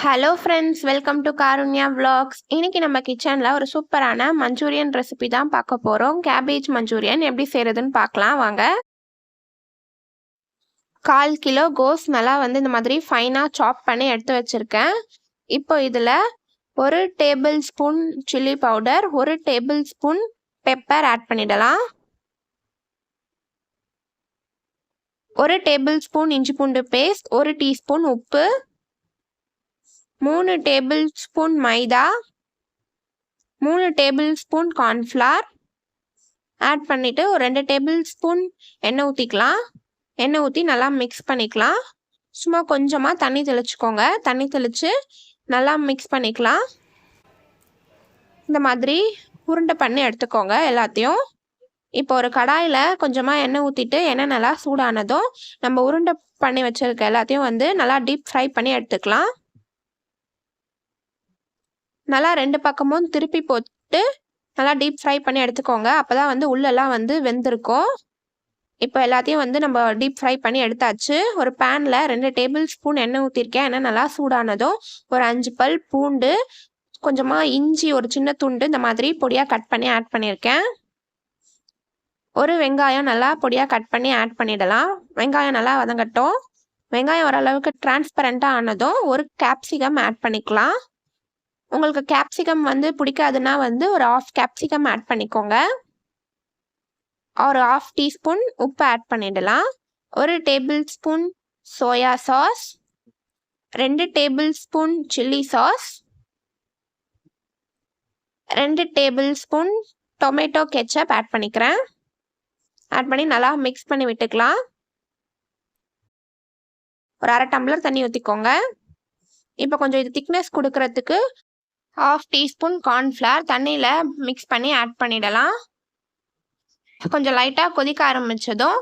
Hello friends, welcome to Karunya vlogs. இன்னைக்கு நம்ம கிச்சனில் ஒரு சூப்பரான மஞ்சூரியன் ரெசிபி தான் பார்க்க போகிறோம். கேபேஜ் மஞ்சூரியன் எப்படி செய்கிறதுன்னு பார்க்கலாம் வாங்க. 1/4 கிலோ கோஸ் நல்லா இந்த மாதிரி ஃபைனாக சாப் பண்ணி எடுத்து வச்சுருக்கேன். இப்போ இதில் 1 tablespoon chilli powder, 1 tablespoon pepper add பண்ணிடலாம். 1 டேபிள் ஸ்பூன் இஞ்சி பூண்டு பேஸ்ட், 1 டீஸ்பூன் உப்பு, 3 டேபிள் ஸ்பூன் மைதா, 3 டேபிள் ஸ்பூன் கார்ன்ஃப்ளவர் ஆட் பண்ணிவிட்டு ஒரு 2 டேபிள் ஸ்பூன் எண்ணெய் ஊற்றிக்கலாம். எண்ணெய் ஊற்றி நல்லா மிக்ஸ் பண்ணிக்கலாம். சும்மா கொஞ்சமாக தண்ணி தெளிச்சுக்கோங்க. தண்ணி தெளித்து நல்லா மிக்ஸ் பண்ணிக்கலாம். இந்த மாதிரி உருண்டை பண்ணி எடுத்துக்கோங்க எல்லாத்தையும். இப்போ ஒரு கடாயில் கொஞ்சமாக எண்ணெய் ஊற்றிட்டு எண்ணெய் நல்லா சூடானதும் நம்ம உருண்டை பண்ணி வச்சுருக்க எல்லாத்தையும் நல்லா டீப் ஃப்ரை பண்ணி எடுத்துக்கலாம். நல்லா 2 பக்கமும் திருப்பி போட்டு நல்லா டீப் ஃப்ரை பண்ணி எடுத்துக்கோங்க. அப்போ தான் உள்ளெல்லாம் வெந்திருக்கும். இப்போ எல்லாத்தையும் நம்ம டீப் ஃப்ரை பண்ணி எடுத்தாச்சு. ஒரு பேனில் 2 டேபிள் ஸ்பூன் எண்ணெய் ஊற்றிருக்கேன். எண்ணெய் நல்லா சூடானதும் ஒரு 5 பல் பூண்டு, கொஞ்சமாக இஞ்சி ஒரு சின்ன துண்டு இந்த மாதிரி பொடியாக கட் பண்ணி ஆட் பண்ணியிருக்கேன். ஒரு வெங்காயம் நல்லா பொடியாக கட் பண்ணி ஆட் பண்ணிடலாம். வெங்காயம் நல்லா வதங்கட்டும். வெங்காயம் ஓரளவுக்கு டிரான்ஸ்பரண்ட்டாக ஆனதும் ஒரு கேப்சிகம் ஆட் பண்ணிக்கலாம். உங்களுக்கு கேப்சிகம் பிடிக்காதுன்னா ஒரு 1/2 கேப்சிகம் ஆட் பண்ணிக்கோங்க. ஒரு 1/2 டீஸ்பூன் உப்பு ஆட் பண்ணிடலாம். 1 tablespoon soya sauce, 2 tablespoon chilli sauce, 2 tablespoon tomato ketchup add பண்ணிக்கிறேன். ஆட் பண்ணி நல்லா மிக்ஸ் பண்ணி விட்டுக்கலாம். ஒரு 1/2 டம்ளர் தண்ணி ஊற்றிக்கோங்க. இப்போ கொஞ்சம் இது திக்னஸ் கொடுக்கறதுக்கு 1/2 டீஸ்பூன் கார்ன்ஃப்ளவர் தண்ணியில் மிக்ஸ் பண்ணி ஆட் பண்ணிடலாம். கொஞ்சம் லைட்டாக கொதிக்க ஆரம்பித்ததும்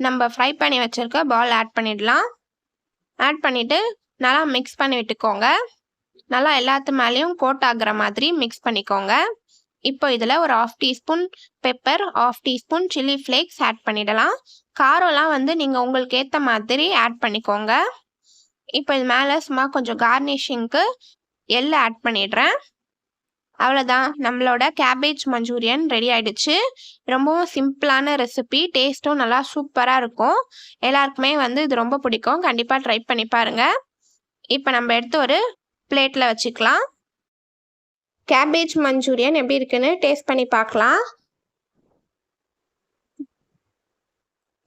நம்ம ஃப்ரை பண்ணி வச்சுருக்க பால் ஆட் பண்ணிடலாம். ஆட் பண்ணிவிட்டு நல்லா மிக்ஸ் பண்ணி விட்டுக்கோங்க. நல்லா எல்லாத்து மேலேயும் கோட் ஆகுற மாதிரி மிக்ஸ் பண்ணிக்கோங்க. இப்போ இதில் ஒரு 1/2 teaspoon pepper, 1/2 teaspoon chilli flakes add பண்ணிடலாம். காரம்லாம் நீங்கள் உங்களுக்கு ஏற்ற மாதிரி ஆட் பண்ணிக்கோங்க. இப்போ இது மேலே சும்மா கொஞ்சம் கார்னிஷிங்க்கு எள்ளு ஆட் பண்ணிடுறேன். அவ்வளோதான், நம்மளோட கேபேஜ் மஞ்சூரியன் ரெடி ஆகிடுச்சு. ரொம்பவும் சிம்பிளான ரெசிபி, டேஸ்ட்டும் நல்லா சூப்பராக இருக்கும். எல்லாருக்குமே இது ரொம்ப பிடிக்கும். கண்டிப்பாக ட்ரை பண்ணி பாருங்கள். இப்போ நம்ம எடுத்து ஒரு பிளேட்டில் வச்சுக்கலாம். கேபேஜ் மஞ்சூரியன் எப்படி இருக்குன்னு டேஸ்ட் பண்ணி பார்க்கலாம்.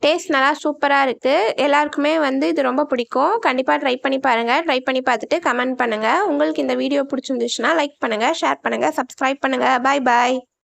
டேஸ்ட் நல்லா சூப்பராக இருக்குது. எல்லாருக்குமே இது ரொம்ப பிடிக்கும். கண்டிப்பாக ட்ரை பண்ணி பாருங்கள். ட்ரை பண்ணி பார்த்துட்டு கமெண்ட் பண்ணுங்கள். உங்களுக்கு இந்த வீடியோ பிடிச்சிருந்துச்சுன்னா லைக் பண்ணுங்கள், ஷேர் பண்ணுங்கள், சப்ஸ்கிரைப் பண்ணுங்கள். பாய் பாய்.